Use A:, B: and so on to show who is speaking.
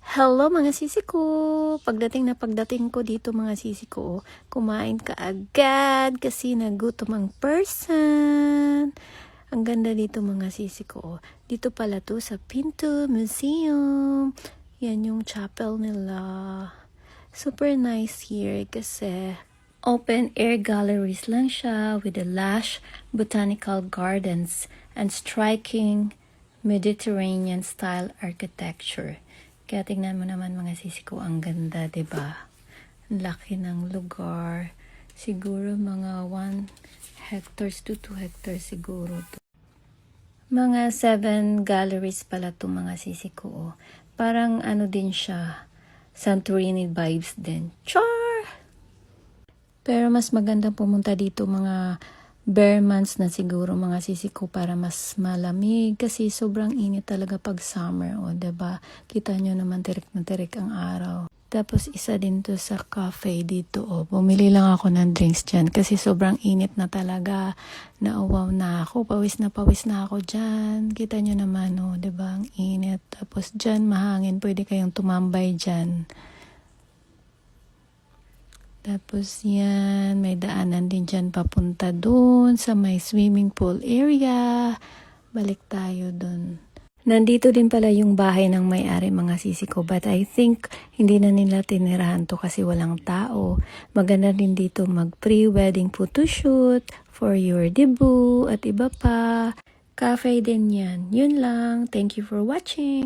A: Hello mga sisi ko! Pagdating ko dito mga sisi ko, kumain ka agad kasi nagutom ang person. Ang ganda dito mga sisi ko. Dito pala to sa Pinto Museum. Yan yung chapel nila. Super nice here kasi open air galleries lang siya with the lush botanical gardens and striking Mediterranean style architecture. Kaya tingnan mo naman mga sisi ko, ang ganda, 'di ba? Laki ng lugar. Siguro mga 1 hectares to 2 hectares siguro to. Mga 7 galleries pala to mga sisi ko. Oh. Parang ano din siya, Santorini vibes din. Char! Pero mas magandang pumunta dito mga bare months na siguro mga sisi ko para mas malamig kasi sobrang init talaga pag summer, o 'di ba? Kita nyo naman tirik na tirik ang araw. Tapos isa din to sa cafe dito, bumili lang ako ng drinks dyan kasi sobrang init na talaga. Nauwaw na ako, pawis na ako dyan. Kita nyo naman, 'di ba? Ang init. Tapos dyan mahangin, pwede kayong tumambay dyan. Tapos yan, may daanan din dyan papunta dun sa may swimming pool area. Balik tayo dun. Nandito din pala yung bahay ng may-ari mga sisi ko, but I think hindi na nila tinirahan to kasi walang tao. Maganda din dito mag pre-wedding photoshoot for your debut at iba pa. Cafe din yan. Yun lang. Thank you for watching.